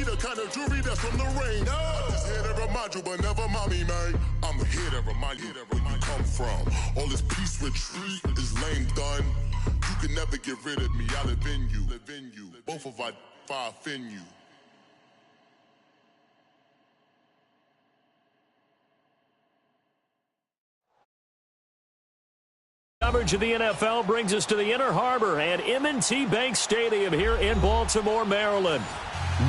be the kind of jewelry that's from the rain. No. I'm just here to remind you, but never mommy, man. I'm here to remind you where you come from. All this peace retreat is lame done. You can never get rid of me. I live in you. Both of our fire in you. Coverage of the NFL brings us to the Inner Harbor and M&T Bank Stadium here in Baltimore, Maryland.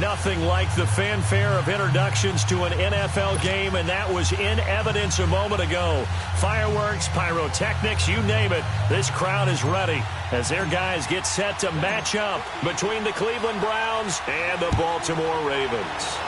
Nothing like the fanfare of introductions to an NFL game, and that was in evidence a moment ago. Fireworks, pyrotechnics, you name it. This crowd is ready as their guys get set to match up between the Cleveland Browns and the Baltimore Ravens.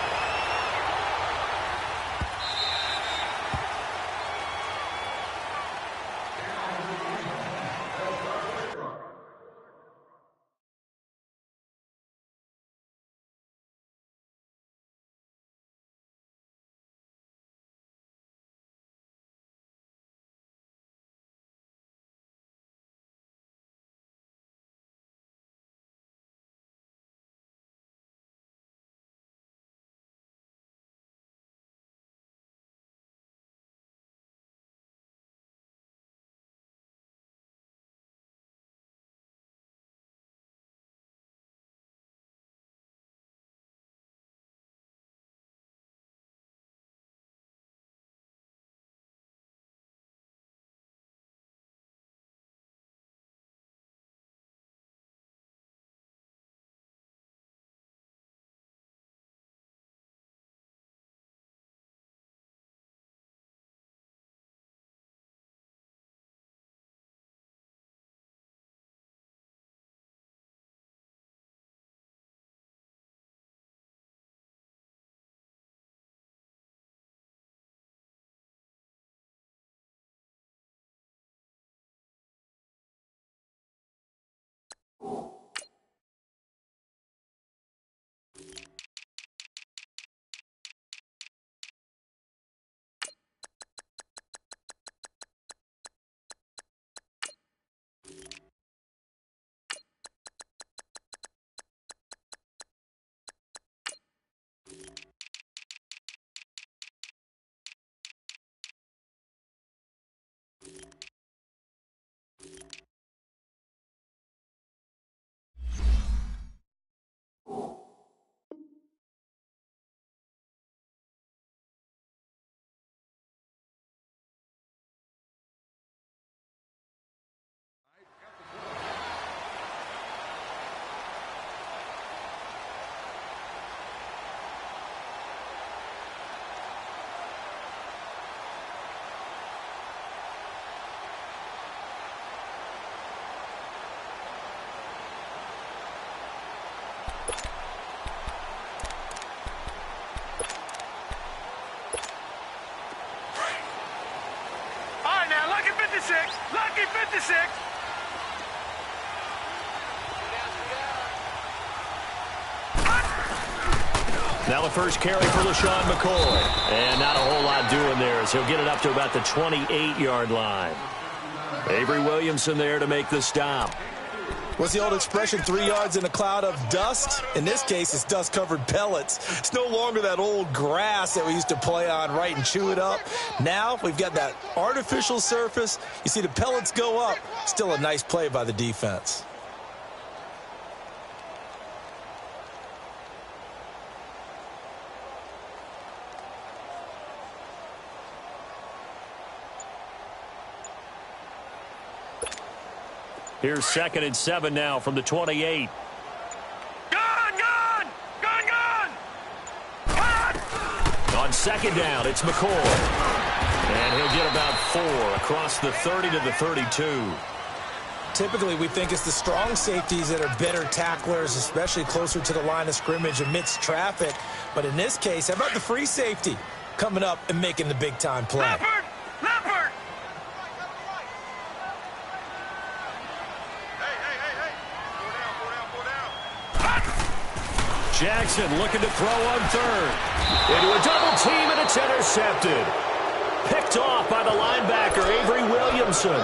Lucky 56. Now the first carry for LaShawn McCoy. And not a whole lot doing there as he'll get it up to about the 28-yard line. Avery Williamson there to make the stop. What's the old expression, 3 yards in a cloud of dust? In this case, it's dust-covered pellets. It's no longer that old grass that we used to play on, right, and chew it up. Now we've got that artificial surface. You see the pellets go up. Still a nice play by the defense. Here's 2nd and 7 now from the 28. Gone! On 2nd down, it's McCoy. And he'll get about 4 across the 30 to the 32. Typically, we think it's the strong safeties that are better tacklers, especially closer to the line of scrimmage amidst traffic. But in this case, how about the free safety coming up and making the big-time play? Leopard! Jackson looking to throw on 3rd. Into a double team, and it's intercepted. Picked off by the linebacker, Avery Williamson.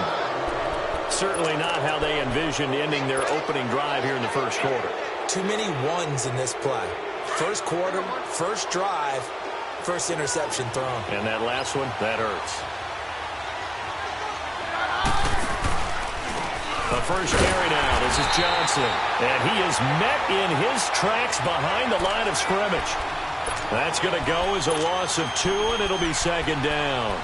Certainly not how they envisioned ending their opening drive here in the first quarter. Too many ones in this play. First quarter, first drive, first interception thrown. And that last one, that hurts. The first carry now. This is Johnson. And he is met in his tracks behind the line of scrimmage. That's going to go as a loss of 2, and it'll be second down.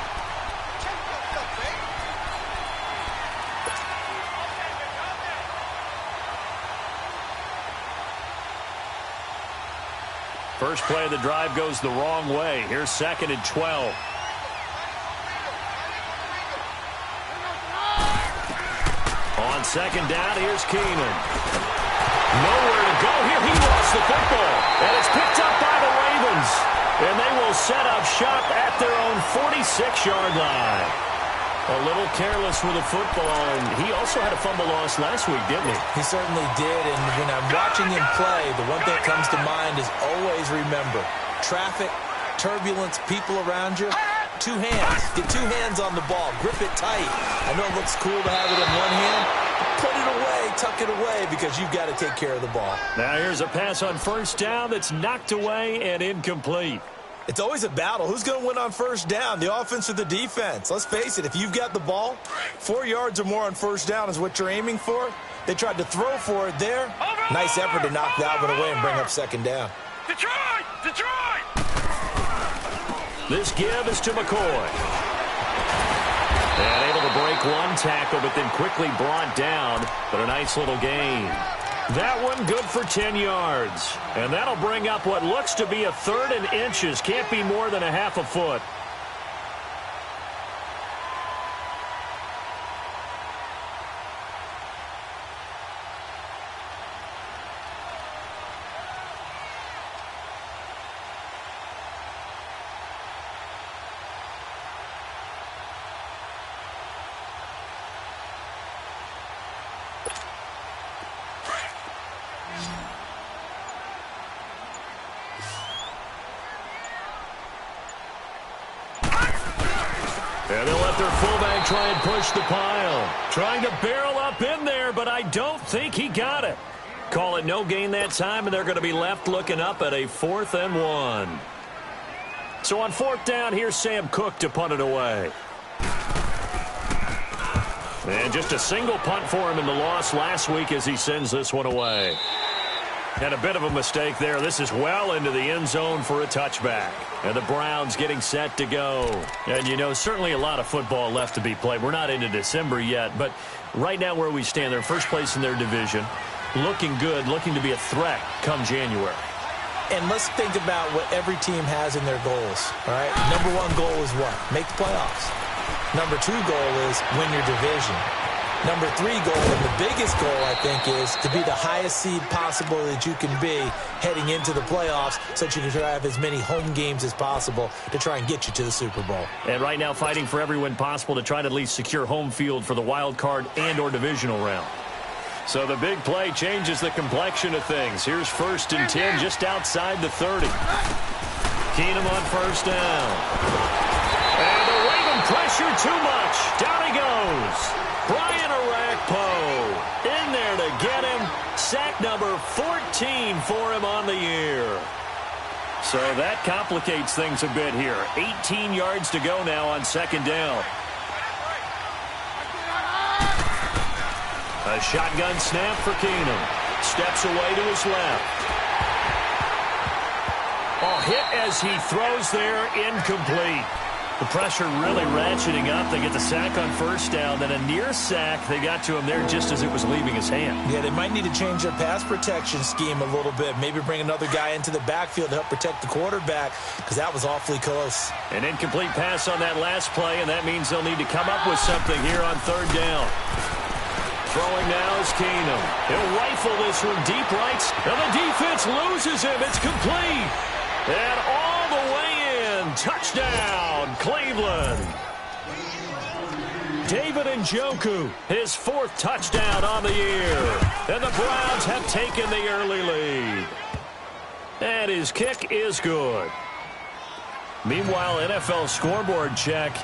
First play of the drive goes the wrong way. Here's 2nd and 12. On second down, here's Keenan. Nowhere to go here. He lost the football. And it's picked up by the Ravens. And they will set up shop at their own 46-yard line. A little careless with the football. And he also had a fumble loss last week, didn't he? He certainly did. And when I'm watching him play, the one thing that comes to mind is always remember, traffic, turbulence, people around you. 2 hands. Get 2 hands on the ball. Grip it tight. I know it looks cool to have it in one hand. Put it away. Tuck it away because you've got to take care of the ball. Now here's a pass on first down that's knocked away and incomplete. It's always a battle. Who's going to win on first down, the offense or the defense? Let's face it, if you've got the ball, 4 yards or more on first down is what you're aiming for. They tried to throw for it there. Nice effort to knock that one away and bring up second down. Detroit! Detroit! This give is to McCoy. And able to break one tackle, but then quickly brought down. But a nice little gain. That one good for 10 yards. And that'll bring up what looks to be a 3rd and inches. Can't be more than a half a foot. And they'll let their fullback try and push the pile. Trying to barrel up in there, but I don't think he got it. Call it no gain that time, and they're going to be left looking up at a 4th and 1. So on 4th down, here's Sam Cook to punt it away. And just a single punt for him in the loss last week as he sends this one away. And a bit of a mistake there. This is well into the end zone for a touchback. And the Browns getting set to go. And, you know, certainly a lot of football left to be played. We're not into December yet, but right now where we stand, they're first place in their division. Looking good, looking to be a threat come January. And let's think about what every team has in their goals, all right? Number 1 goal is what? Make the playoffs. Number 2 goal is win your division. Number 3 goal, and the biggest goal, I think, is to be the highest seed possible that you can be heading into the playoffs so that you can have as many home games as possible to try and get you to the Super Bowl. And right now fighting for every win possible to try to at least secure home field for the wild card and or divisional round. So the big play changes the complexion of things. Here's 1st and 10 just outside the 30. Keenum on first down. And the Raven pressure too much. Down he goes. Brian Orakpo in there to get him. Sack number 14 for him on the year. So that complicates things a bit here. 18 yards to go now on second down. A shotgun snap for Keenum. Steps away to his left. Oh, hit as he throws there, incomplete. The pressure really ratcheting up. They get the sack on first down. Then a near sack. They got to him there just as it was leaving his hand. Yeah, they might need to change their pass protection scheme a little bit. Maybe bring another guy into the backfield to help protect the quarterback because that was awfully close. An incomplete pass on that last play, and that means they'll need to come up with something here on 3rd down. Throwing now is Keenum. He'll rifle this one deep right. And the defense loses him. It's complete. And all the way in. Touchdown, Cleveland. David Njoku, his 4th touchdown on the year. And the Browns have taken the early lead. And his kick is good. Meanwhile, NFL scoreboard check.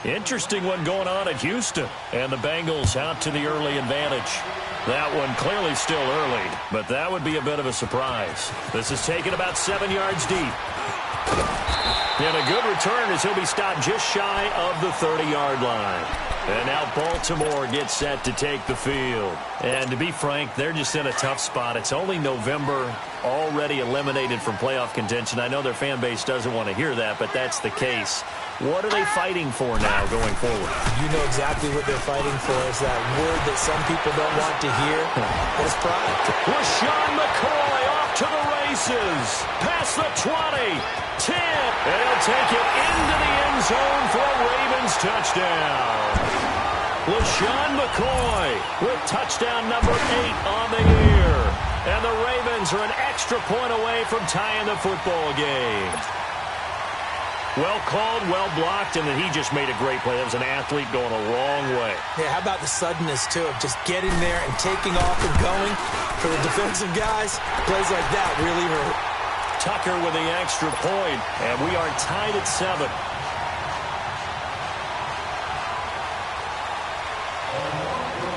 Interesting one going on at Houston. And the Bengals out to the early advantage. That one clearly still early, but that would be a bit of a surprise. This is taken about 7 yards deep. And a good return as he'll be stopped just shy of the 30-yard line. And now Baltimore gets set to take the field. And to be frank, they're just in a tough spot. It's only November, already eliminated from playoff contention. I know their fan base doesn't want to hear that, but that's the case. What are they fighting for now going forward? You know exactly what they're fighting for. Is that word that some people don't want to hear. It's pride. LaShawn McCoy off to the races. Past the 20, 10, and he'll take it into the end zone for a Ravens touchdown. LaShawn McCoy with touchdown number 8 on the year. And the Ravens are an extra point away from tying the football game. Well called, well blocked, and then he just made a great play. That was an athlete going a long way. Yeah, how about the suddenness, too, of just getting there and taking off and going for the defensive guys? Plays like that really hurt. Tucker with the extra point, and we are tied at 7.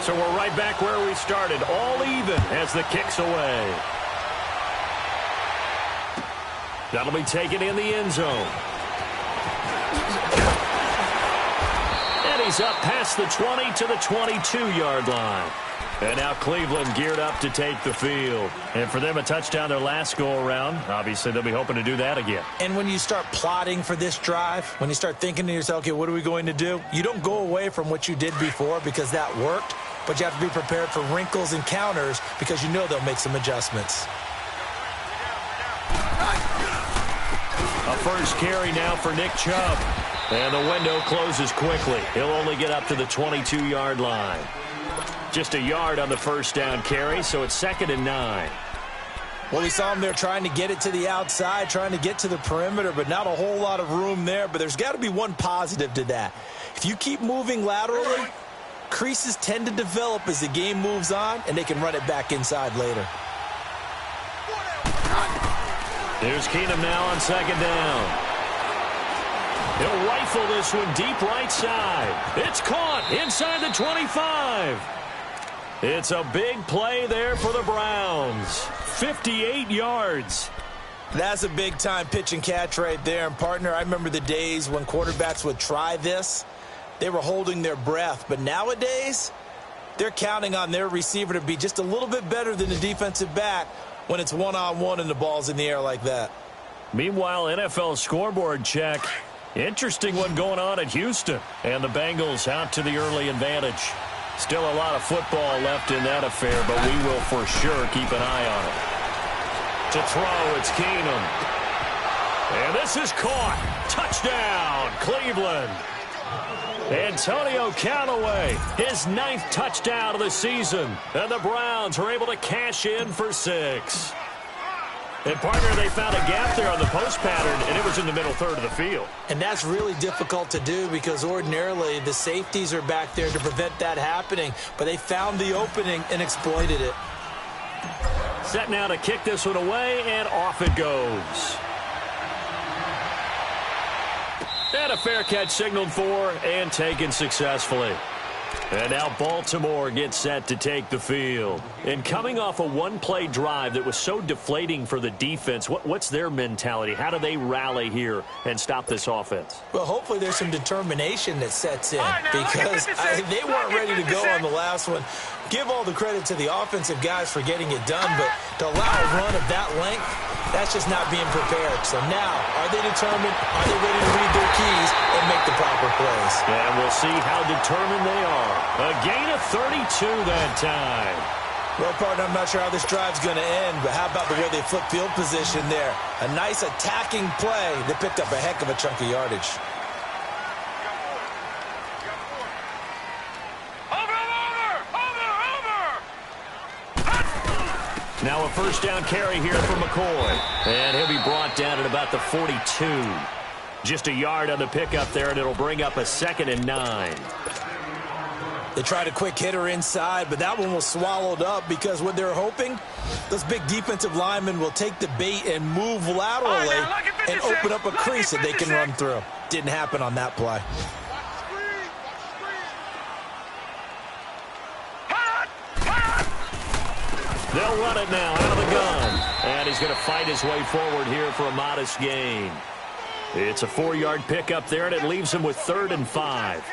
So we're right back where we started, all even as the kick's away. That'll be taken in the end zone. And he's up past the 20 to the 22-yard line. And now Cleveland geared up to take the field. And for them, a touchdown their last go-around. Obviously, they'll be hoping to do that again. And when you start plotting for this drive, when you start thinking to yourself, okay, what are we going to do? You don't go away from what you did before because that worked, but you have to be prepared for wrinkles and counters because you know they'll make some adjustments. A first carry now for Nick Chubb. And the window closes quickly. He'll only get up to the 22-yard line. Just a yard on the first down carry, so it's 2nd and 9. Well, we saw him there trying to get it to the outside, trying to get to the perimeter, but not a whole lot of room there. But there's got to be one positive to that. If you keep moving laterally, creases tend to develop as the game moves on, and they can run it back inside later. Here's Keenum now on 2nd down. He'll rifle this one deep right side. It's caught inside the 25. It's a big play there for the Browns. 58 yards. That's a big-time pitch and catch right there. And, partner, I remember the days when quarterbacks would try this. They were holding their breath. But nowadays, they're counting on their receiver to be just a little bit better than the defensive back when it's one-on-one and the ball's in the air like that. Meanwhile, NFL scoreboard check. Interesting one going on at Houston. And the Bengals out to the early advantage. Still a lot of football left in that affair, but we will for sure keep an eye on it. To throw, it's Keenum. And this is caught. Touchdown, Cleveland. Antonio Callaway, his 9th touchdown of the season. And the Browns are able to cash in for 6. And, partner, they found a gap there on the post pattern, and it was in the middle third of the field. And that's really difficult to do because ordinarily the safeties are back there to prevent that happening. But they found the opening and exploited it. Set now to kick this one away, and off it goes. And a fair catch signaled for and taken successfully. And now Baltimore gets set to take the field. And coming off a one-play drive that was so deflating for the defense, what's their mentality? How do they rally here and stop this offense? Well, hopefully there's some determination that sets in because they weren't ready to go on the last one. Give all the credit to the offensive guys for getting it done, but to allow a run of that length, that's just not being prepared. So now, are they determined? Are they ready to read their keys and make the proper plays? And we'll see how determined they are. A gain of 32 that time. Well, partner, I'm not sure how this drive's going to end, but how about the way they flip field position there? A nice attacking play that picked up a heck of a chunk of yardage. Now a first down carry here for McCoy. And he'll be brought down at about the 42. Just a yard on the pickup there, and it'll bring up a 2nd and 9. They tried a quick hitter inside, but that one was swallowed up because what they're hoping, those big defensive linemen will take the bait and move laterally and open up a crease that they can run through. Didn't happen on that play. They'll run it now out of the gun. And he's going to fight his way forward here for a modest gain. It's a 4-yard pickup there, and it leaves him with 3rd and 5.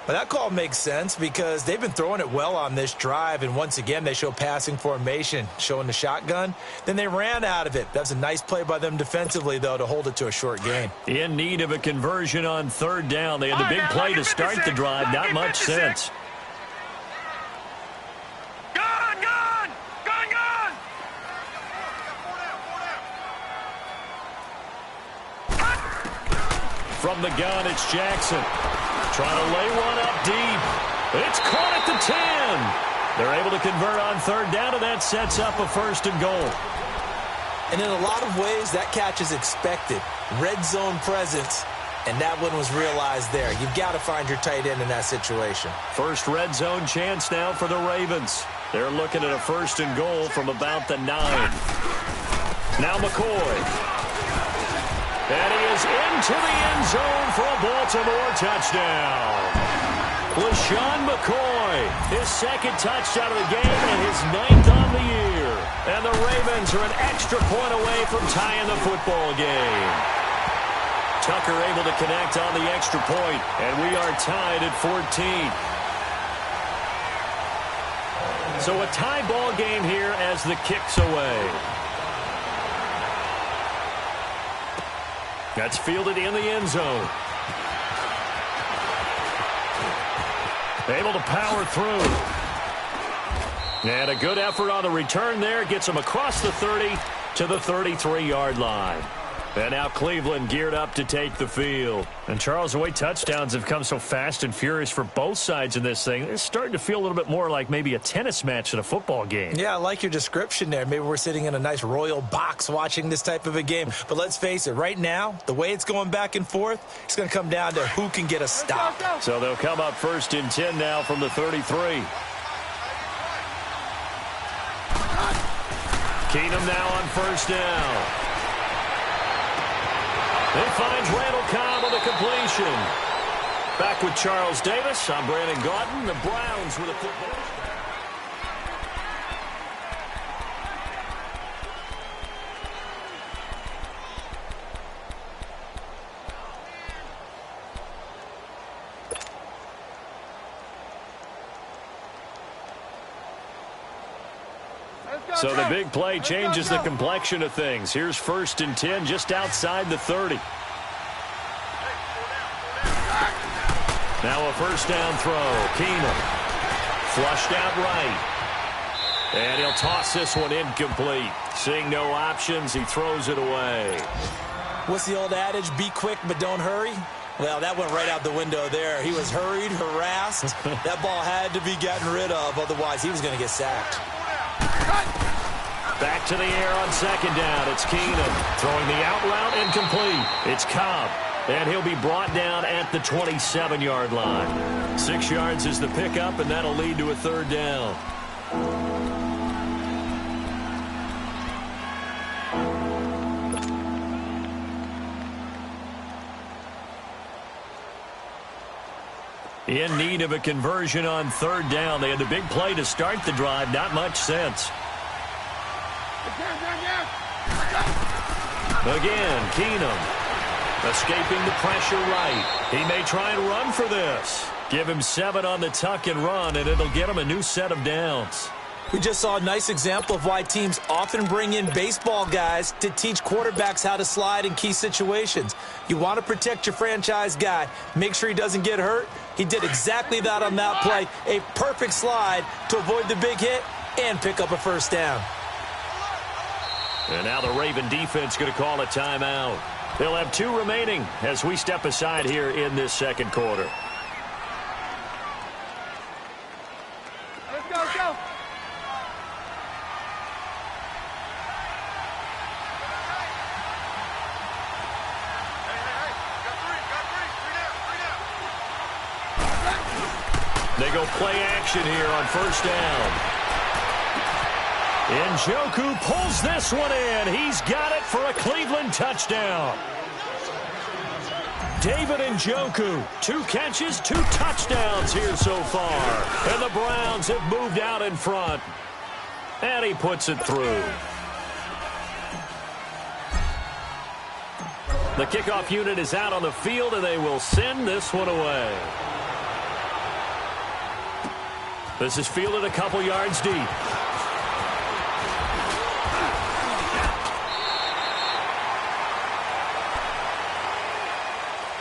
Well, that call makes sense because they've been throwing it well on this drive, and once again they show passing formation, showing the shotgun. Then they ran out of it. That's a nice play by them defensively, though, to hold it to a short gain. In need of a conversion on 3rd down. They had the big play to start the drive. Not much sense. From the gun, it's Jackson. Trying to lay one up deep. It's caught at the 10. They're able to convert on 3rd down, and that sets up a 1st and goal. And in a lot of ways, that catch is expected. Red zone presence, and that one was realized there. You've got to find your tight end in that situation. First red zone chance now for the Ravens. They're looking at a 1st and goal from about the 9. Now McCoy. And he is into the end zone for a Baltimore touchdown. LeSean McCoy, his 2nd touchdown of the game and his 9th on the year. And the Ravens are an extra point away from tying the football game. Tucker able to connect on the extra point, and we are tied at 14. So a tie ball game here as the kick's away. That's fielded in the end zone. Able to power through. And a good effort on the return there. Gets him across the 30 to the 33-yard line. And now Cleveland geared up to take the field. And Charles, the way touchdowns have come so fast and furious for both sides in this thing, it's starting to feel a little bit more like maybe a tennis match than a football game. Yeah, I like your description there. Maybe we're sitting in a nice royal box watching this type of a game. But let's face it, right now, the way it's going back and forth, it's going to come down to who can get a stop. So they'll come up 1st and 10 now from the 33. Keenum now on 1st down. He finds Randall Cobb with a completion. Back with Charles Davis. I'm Brandon Gaudin. The Browns with a football. So the big play changes the complexion of things. Here's 1st and 10 just outside the 30. Now a 1st down throw. Keenum flushed out right. And he'll toss this one incomplete. Seeing no options, he throws it away. What's the old adage? Be quick, but don't hurry. Well, that went right out the window there. He was hurried, harassed. That ball had to be gotten rid of, otherwise he was going to get sacked. Back to the air on 2nd down. It's Keenum throwing the out route incomplete. It's Cobb, and he'll be brought down at the 27-yard line. 6 yards is the pickup, and that'll lead to a 3rd down. In need of a conversion on 3rd down. They had the big play to start the drive. Not much sense. Again, Keenum escaping the pressure right. He may try and run for this. Give him 7 on the tuck and run, and it'll get him a new set of downs. We just saw a nice example of why teams often bring in baseball guys to teach quarterbacks how to slide in key situations. You want to protect your franchise guy. Make sure he doesn't get hurt. He did exactly that on that play. A perfect slide to avoid the big hit and pick up a 1st down. And now the Raven defense going to call a timeout. They'll have 2 remaining as we step aside here in this 2nd quarter. Let's go. They go play action here on 1st down. Njoku pulls this one in. He's got it for a Cleveland touchdown. David Njoku, 2 catches, 2 touchdowns here so far. And the Browns have moved out in front. And he puts it through. The kickoff unit is out on the field, and they will send this one away. This is fielded a couple yards deep.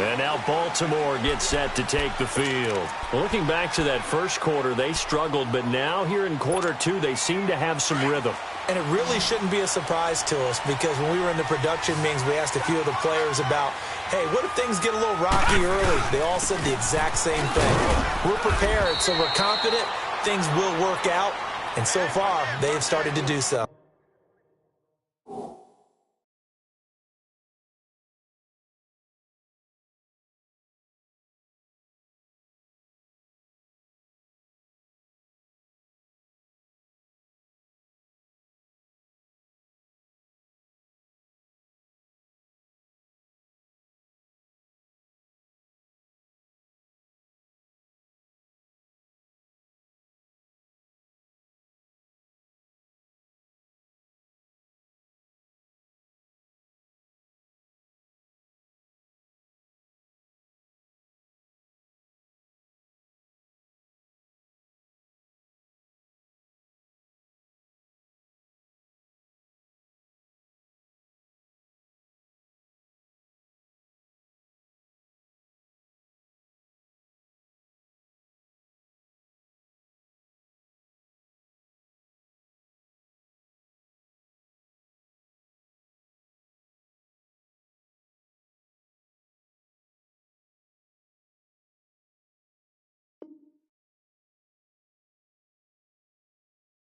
And now Baltimore gets set to take the field. Looking back to that first quarter, they struggled, but now here in quarter two, they seem to have some rhythm. And it really shouldn't be a surprise to us, because when we were in the production meetings, we asked a few of the players about, hey, what if things get a little rocky early? They all said the exact same thing. We're prepared, so we're confident things will work out. And so far, they have started to do so.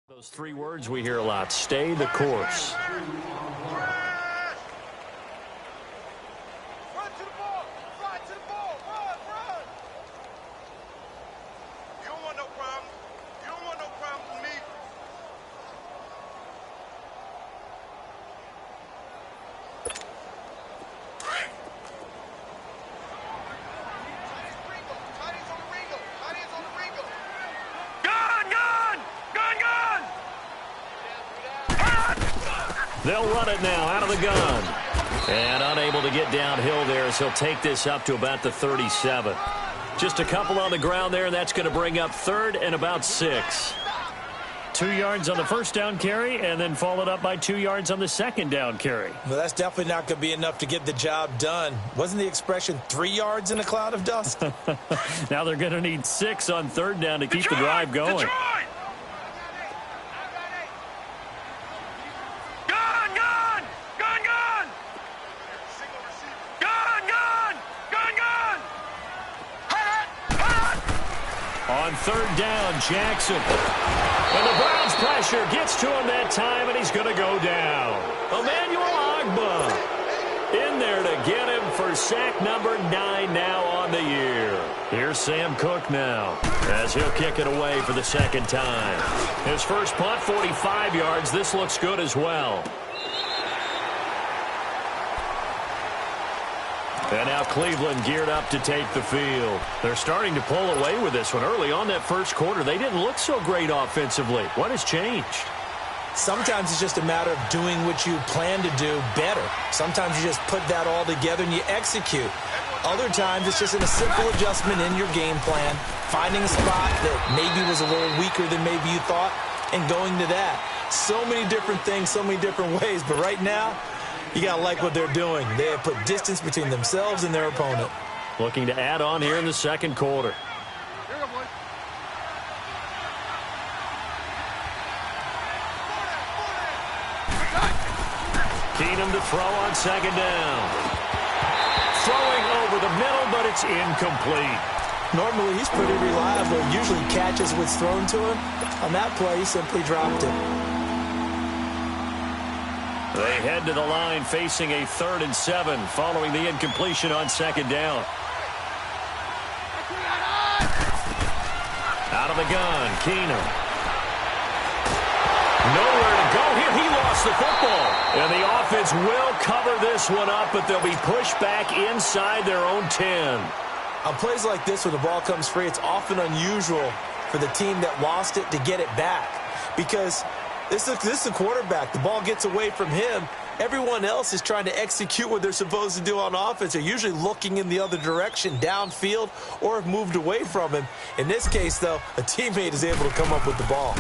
Those three words we hear a lot: stay the course. Run to the ball! Run to the ball! Run! Run! You don't want no problems. You don't want no problems with me. Tidy's on the Ringo. Tidy's on the Ringo. Gun! Gun! Gun! Gun! They'll run it now out of the gun. And unable to get downhill there, as he'll take this up to about the 37. Just a couple on the ground there, and that's going to bring up third and about 6. 2 yards on the first down carry, and then followed up by 2 yards on the second down carry. Well, that's definitely not going to be enough to get the job done. Wasn't the expression 3 yards in a cloud of dust? Now they're going to need 6 on third down to keep the drive going. Detroit! Gun! Gun! Gun! Gun! Gun! Gun! Gun! Gun! Hot! Hot! On third down, Jackson. And the Browns' pressure gets to him that time, and he's going to go down. Emmanuel Ogbah in there to get him for sack number 9 now on the year. Here's Sam Cook now, as he'll kick it away for the second time. His first punt, 45 yards. This looks good as well. And now Cleveland geared up to take the field. They're starting to pull away with this one. Early on that first quarter, they didn't look so great offensively. What has changed? Sometimes it's just a matter of doing what you plan to do better. Sometimes you just put that all together and you execute. Other times it's just a simple adjustment in your game plan, finding a spot that maybe was a little weaker than maybe you thought, and going to that. So many different things, so many different ways, but right now, you got to like what they're doing. They have put distance between themselves and their opponent. Looking to add on here in the second quarter. Here we go, boys. Keenum to throw on second down. Throwing over the middle, but it's incomplete. Normally, he's pretty reliable. Usually catches what's thrown to him. On that play, he simply dropped it. They head to the line facing a 3rd and 7 following the incompletion on second down. Out of the gun, Keenum. Nowhere to go here. He lost the football. And the offense will cover this one up, but they'll be pushed back inside their own 10. On plays like this, when the ball comes free, it's often unusual for the team that lost it to get it back, because This is the quarterback. The ball gets away from him. Everyone else is trying to execute what they're supposed to do on offense. They're usually looking in the other direction, downfield, or have moved away from him. In this case, though, a teammate is able to come up with the ball.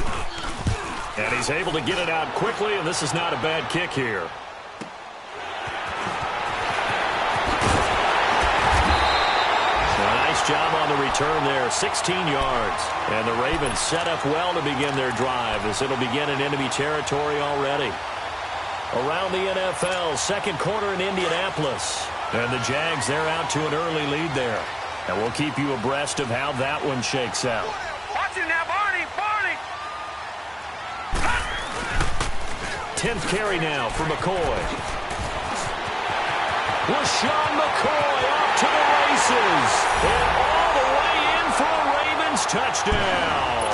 And he's able to get it out quickly, and this is not a bad kick here. Nice job on the return there, 16 yards. And the Ravens set up well to begin their drive as it'll begin in enemy territory already. Around the NFL, second quarter in Indianapolis. And the Jags, they're out to an early lead there. And we'll keep you abreast of how that one shakes out. Watch him now, Barney! 10th carry now for McCoy. LaShawn McCoy off to the races. And all the way in for a Ravens touchdown.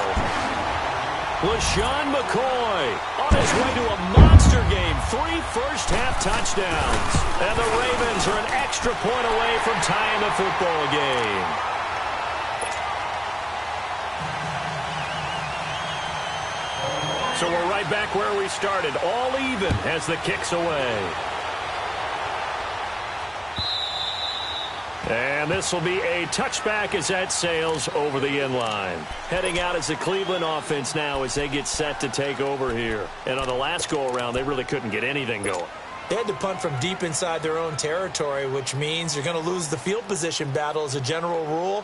LaShawn McCoy on his way to a monster game. 3 first-half touchdowns. And the Ravens are an extra point away from tying the football game. So we're right back where we started. All even as the kick's away. And this will be a touchback as that sails over the end line. Heading out as the Cleveland offense now as they get set to take over here. And on the last go-around, they really couldn't get anything going. They had to punt from deep inside their own territory, which means you're going to lose the field position battle as a general rule.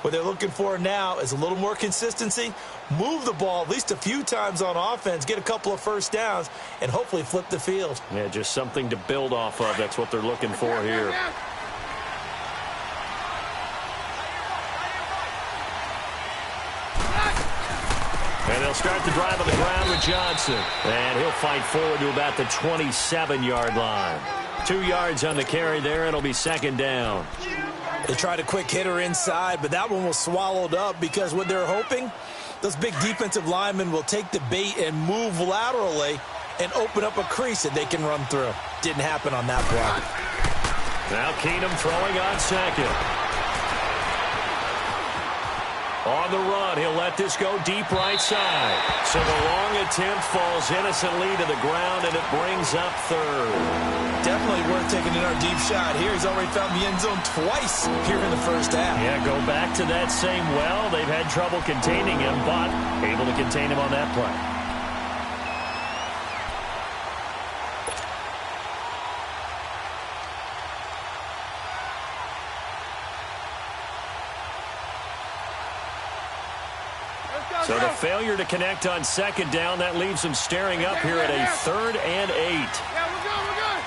What they're looking for now is a little more consistency, move the ball at least a few times on offense, get a couple of first downs, and hopefully flip the field. Yeah, just something to build off of. That's what they're looking for here. And they'll start the drive on the ground with Johnson. And he'll fight forward to about the 27-yard line. 2 yards on the carry there. It'll be second down. They tried a quick hitter inside, but that one was swallowed up because what they're hoping, those big defensive linemen will take the bait and move laterally and open up a crease that they can run through. Didn't happen on that block. Now Keenum throwing on second. On the run, he'll let this go deep right side. So the long attempt falls innocently to the ground, and it brings up third. Definitely worth taking another deep shot here. He's already found the end zone twice here in the first half. Yeah, go back to that same well. They've had trouble containing him, but able to contain him on that play. So the failure to connect on second down, that leaves them staring up here at a 3rd and 8. Yeah, we're good.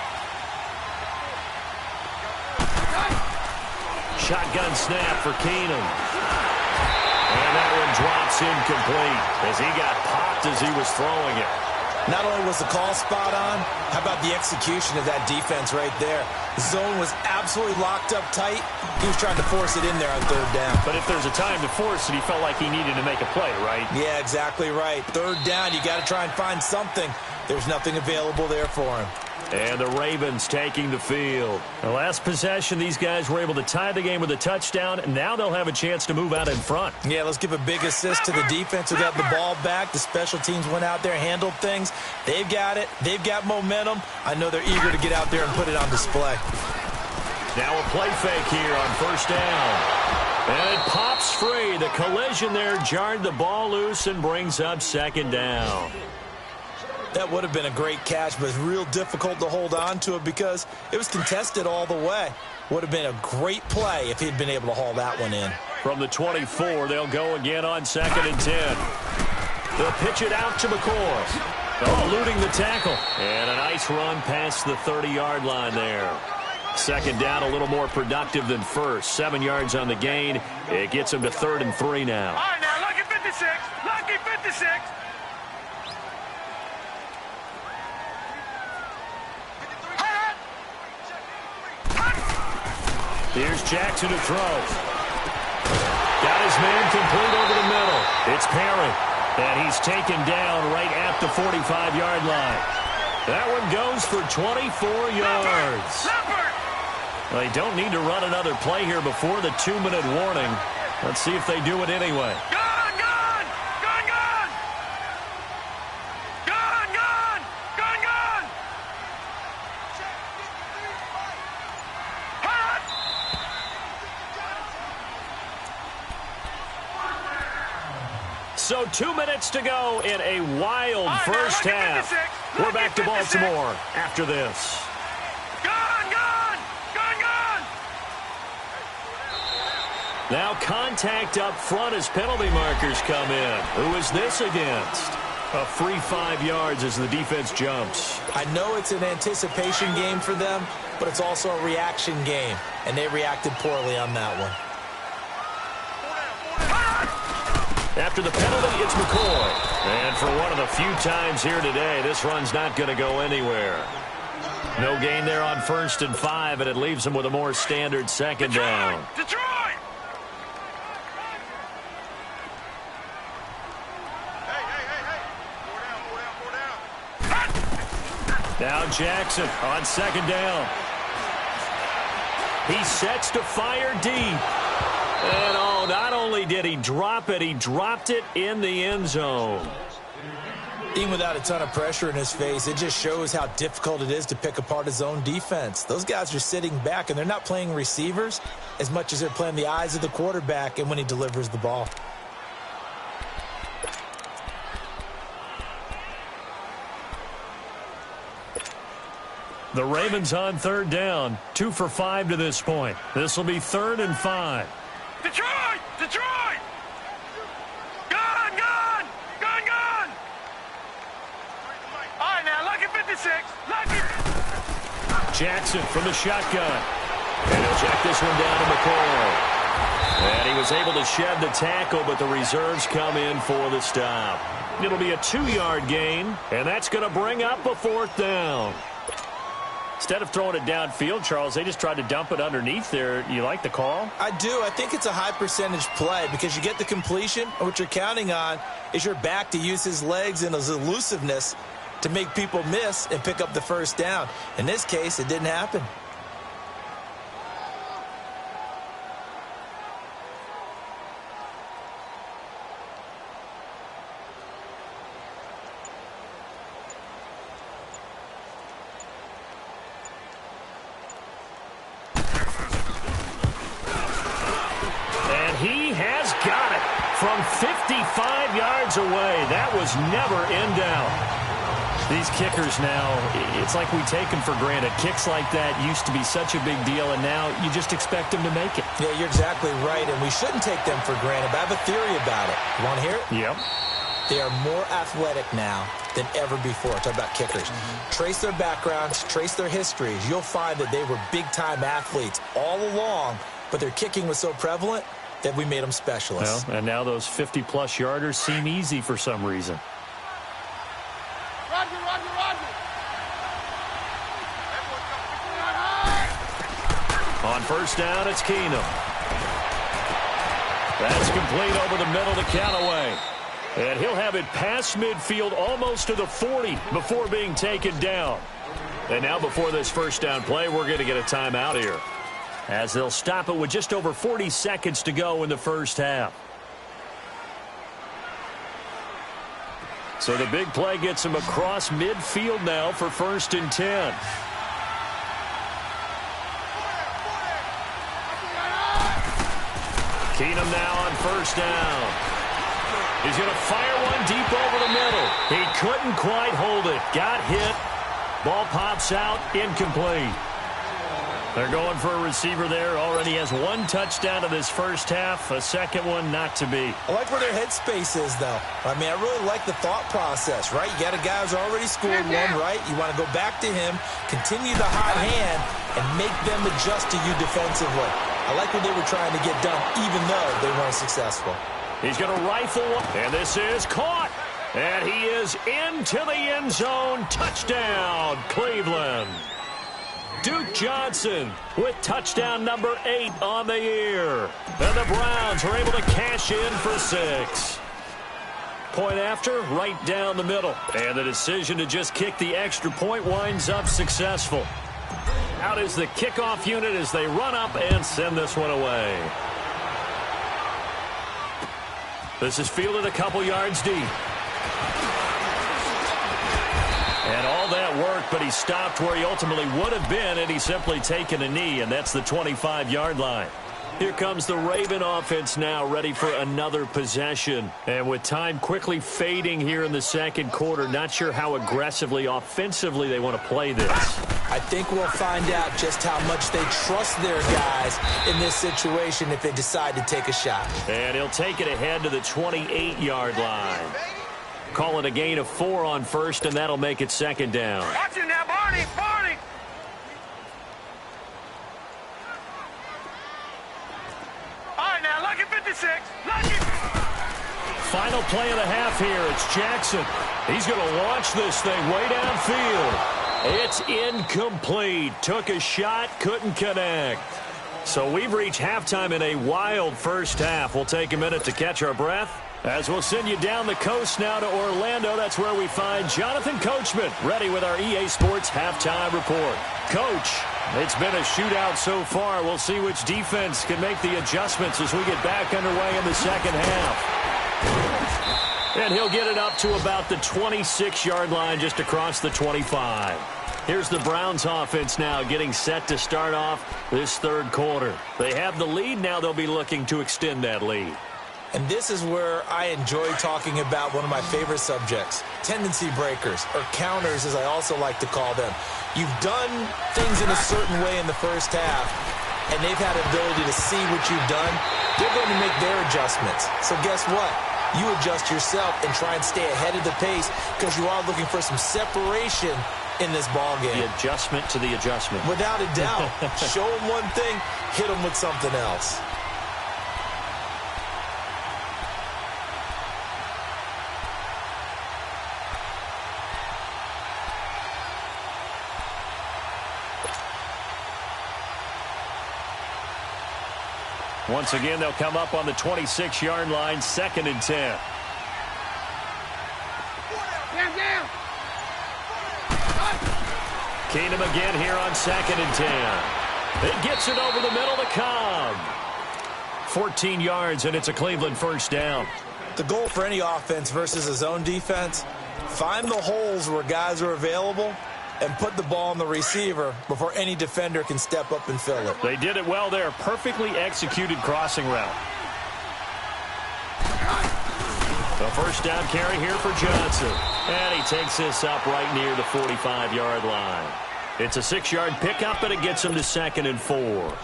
Shotgun snap for Keenum. And that one drops incomplete as he got popped as he was throwing it. Not only was the call spot on, how about the execution of that defense right there? The zone was absolutely locked up tight. He was trying to force it in there on 3rd down. But if there's a time to force it, he felt like he needed to make a play, right? Yeah, exactly right. 3rd down, you got to try and find something. There's nothing available there for him. And the Ravens taking the field. The last possession, these guys were able to tie the game with a touchdown, and now they'll have a chance to move out in front. Yeah, let's give a big assist to the defense who got the ball back. The special teams went out there, handled things. They've got it. They've got momentum. I know they're eager to get out there and put it on display. Now a play fake here on first down. And it pops free. The collision there jarred the ball loose and brings up second down. That would have been a great catch, but it's real difficult to hold on to it because it was contested all the way. Would have been a great play if he'd been able to haul that one in. From the 24, they'll go again on 2nd and 10. They'll pitch it out to McCoy. Eluding the tackle. And a nice run past the 30-yard line there. Second down, a little more productive than first. 7 yards on the gain. It gets him to 3rd and 3 now. All right, now, lucky 56. Lucky 56. Here's Jackson to throw. Got his man complete over the middle. It's Perry. And he's taken down right at the 45-yard line. That one goes for 24 yards. Well, they don't need to run another play here before the 2-minute warning. Let's see if they do it anyway. Gone! So 2 minutes to go in a wild first half. We're back to Baltimore after this. Now contact up front as penalty markers come in. Who is this against? A free 5 yards as the defense jumps. I know it's an anticipation game for them, but it's also a reaction game, and they reacted poorly on that one. After the penalty, it's McCoy. And for one of the few times here today, this run's not going to go anywhere. No gain there on 1st and 5, and it leaves them with a more standard second down. Detroit! Now Jackson on 2nd down. He sets to fire deep. And oh, not only did he drop it, he dropped it in the end zone. Even without a ton of pressure in his face, it just shows how difficult it is to pick apart his own defense. Those guys are sitting back, and they're not playing receivers as much as they're playing the eyes of the quarterback and when he delivers the ball. The Ravens on 3rd down, 2 for 5 to this point. This will be 3rd and 5. Detroit! Detroit! Gun! Gun! Gun! Gun! All right, now, lucky 56. Lucky. Jackson from the shotgun. And he'll check this one down to McCoy. And he was able to shed the tackle, but the reserves come in for the stop. It'll be a 2-yard gain, and that's going to bring up a 4th down. Instead of throwing it downfield, Charles, they just tried to dump it underneath there. You like the call? I do. I think it's a high percentage play because you get the completion, and what you're counting on is your back to use his legs and his elusiveness to make people miss and pick up the 1st down. In this case, it didn't happen. From 55 yards away, that was never in doubt. These kickers now, it's like we take them for granted. Kicks like that used to be such a big deal, and now you just expect them to make it. Yeah, you're exactly right, and we shouldn't take them for granted. But I have a theory about it. You want to hear it? Yep. They are more athletic now than ever before. Talk about kickers. Trace their backgrounds, trace their histories. You'll find that they were big-time athletes all along, but their kicking was so prevalent that we made them specialists. Well, and now those 50-plus yarders seem easy for some reason. Roger, Roger, Roger. On 1st down, it's Keenum. That's complete over the middle to Callaway. And he'll have it past midfield almost to the 40 before being taken down. And now before this 1st down play, we're going to get a timeout here, as they'll stop it with just over 40 seconds to go in the 1st half. So the big play gets him across midfield now for 1st and 10. Keenum now on 1st down. He's going to fire one deep over the middle. He couldn't quite hold it. Got hit. Ball pops out, incomplete. They're going for a receiver there. Already has 1 touchdown in this 1st half. A second one not to be. I like where their headspace is, though. I mean, I really like the thought process, right? You got a guy who's already scored one, right? You want to go back to him, continue the hot hand, and make them adjust to you defensively. I like what they were trying to get done, even though they weren't successful. He's going to rifle one, and this is caught. And he is into the end zone. Touchdown, Cleveland. Duke Johnson with touchdown number 8 on the year. And the Browns are able to cash in for 6. Point after, right down the middle. And the decision to just kick the extra point winds up successful. Out is the kickoff unit as they run up and send this one away. This is fielded a couple yards deep. And all that work, but he stopped where he ultimately would have been, and he's simply taken a knee, and that's the 25-yard line. Here comes the Raven offense now, ready for another possession. And with time quickly fading here in the second quarter, not sure how aggressively, offensively they want to play this. I think we'll find out just how much they trust their guys in this situation if they decide to take a shot. And he'll take it ahead to the 28-yard line. Call it a gain of 4 on first, and that'll make it second down. Watch it now, Barney! Barney! All right, now, lucky 56. Lucky! Final play of the half here. It's Jackson. He's going to launch this thing way downfield. It's incomplete. Took a shot, couldn't connect. So we've reached halftime in a wild first half. We'll take a minute to catch our breath, as we'll send you down the coast now to Orlando. That's where we find Jonathan Coachman, ready with our EA Sports Halftime Report. Coach, it's been a shootout so far. We'll see which defense can make the adjustments as we get back underway in the second half. And he'll get it up to about the 26-yard line, just across the 25. Here's the Browns offense now getting set to start off this third quarter. They have the lead. Now they'll be looking to extend that lead. And this is where I enjoy talking about one of my favorite subjects, tendency breakers, or counters as I also like to call them. You've done things in a certain way in the first half, and they've had the ability to see what you've done. They're going to make their adjustments. So guess what? You adjust yourself and try and stay ahead of the pace, because you are looking for some separation in this ball game. The adjustment to the adjustment. Without a doubt. Show them one thing, hit them with something else. Once again, they'll come up on the 26-yard line, 2nd and 10. Keenum again here on 2nd and 10. It gets it over the middle to Cobb. 14 yards, and it's a Cleveland first down. The goal for any offense versus a zone defense, find the holes where guys are available and put the ball on the receiver before any defender can step up and fill it. They did it well there. Perfectly executed crossing route. The first down carry here for Johnson. And he takes this up right near the 45-yard line. It's a 6-yard pickup, and it gets him to 2nd and 4.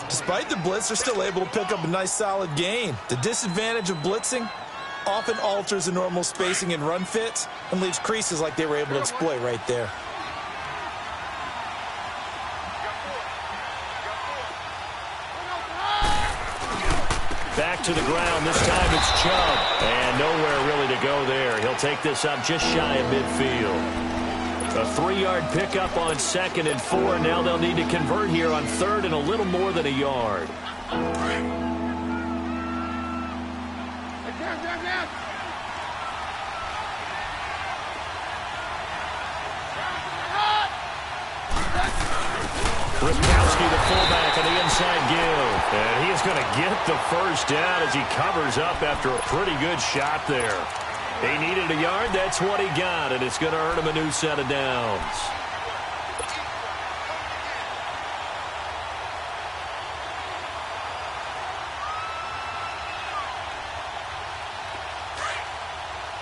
Despite the blitz, they're still able to pick up a nice solid gain. The disadvantage of blitzing often alters the normal spacing and run fits and leaves creases like they were able to exploit right there. Back to the ground. This time it's Chubb. And nowhere really to go there. He'll take this up just shy of midfield. A 3-yard pickup on 2nd and 4. Now they'll need to convert here on 3rd and a little more than a yard. Ripkowski, the fullback, on the inside give. And he is going to get the first down as he covers up after a pretty good shot there. He needed a yard. That's what he got, and it's going to earn him a new set of downs.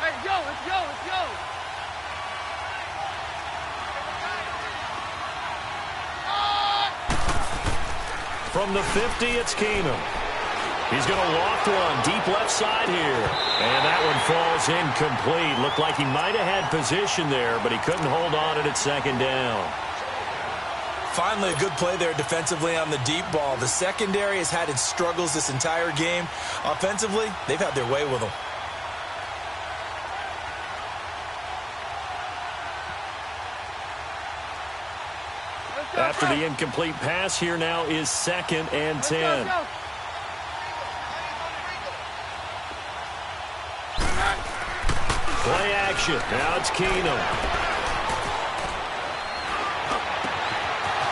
Let's go, let's go, let's go. From the 50, it's Keenum. He's going to loft one deep left side here. And that one falls incomplete. Looked like he might have had position there, but he couldn't hold on it at 2nd down. Finally, a good play there defensively on the deep ball. The secondary has had its struggles this entire game. Offensively, they've had their way with them. After the incomplete pass, here now is 2nd and 10. Play action. Now it's Keenum.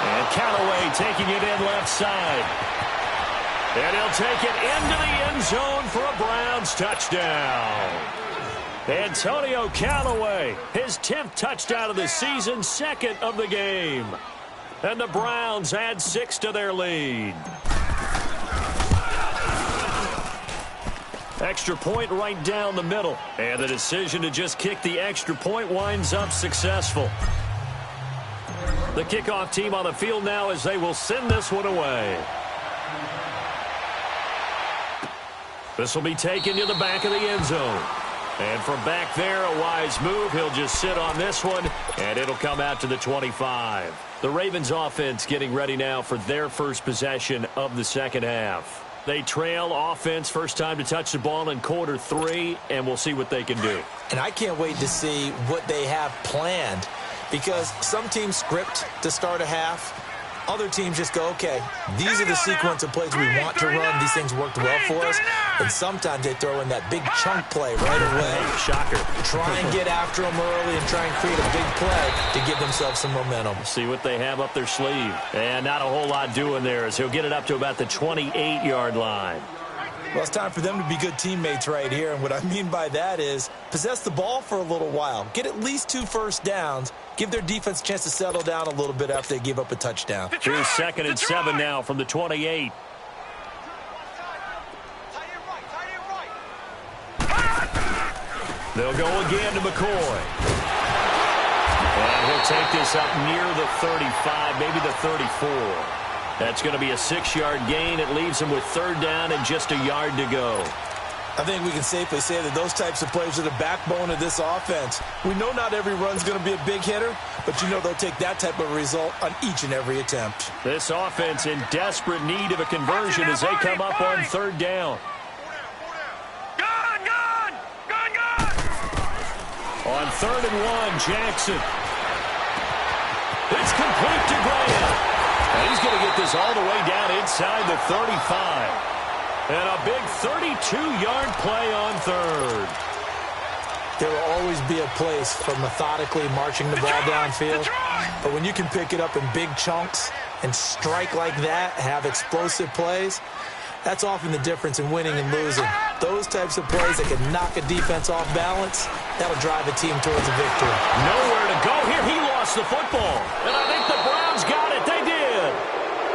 And Callaway taking it in left side. And he'll take it into the end zone for a Browns touchdown. Antonio Callaway, his 10th touchdown of the season, 2nd of the game. And the Browns add 6 to their lead. Extra point right down the middle. And the decision to just kick the extra point winds up successful. The kickoff team on the field now as they will send this one away. This will be taken to the back of the end zone. And from back there, a wise move. He'll just sit on this one, and it'll come out to the 25. The Ravens offense getting ready now for their first possession of the second half. They trail offense, first time to touch the ball in quarter 3, and we'll see what they can do. And I can't wait to see what they have planned, because some teams script to start a half. Other teams just go, okay, these are the sequence of plays we want to run. These things worked well for us. And sometimes they throw in that big chunk play right away. Shocker. Try and get after them early and try and create a big play to give themselves some momentum. See what they have up their sleeve. And not a whole lot doing there as he'll get it up to about the 28-yard line. Well, it's time for them to be good teammates right here. And what I mean by that is possess the ball for a little while. Get at least 2 first downs. Give their defense a chance to settle down a little bit after they give up a touchdown. Here's 2nd and 7 now from the 28. They'll go again to McCoy. And he'll take this up near the 35, maybe the 34. That's going to be a 6-yard gain. It leaves him with 3rd down and just a yard to go. I think we can safely say that those types of plays are the backbone of this offense. We know not every run's going to be a big hitter, but you know they'll take that type of result on each and every attempt. This offense in desperate need of a conversion as they come up on 3rd down. On 3rd and 1, Jackson. It's complete to Graham. And he's going to get this all the way down inside the 35. And a big 32-yard play on 3rd. There will always be a place for methodically marching the ball downfield. But when you can pick it up in big chunks and strike like that, have explosive plays, that's often the difference in winning and losing. Those types of plays that can knock a defense off balance, that'll drive a team towards a victory. Nowhere to go here. He lost the football. And I think the Browns got it. They did.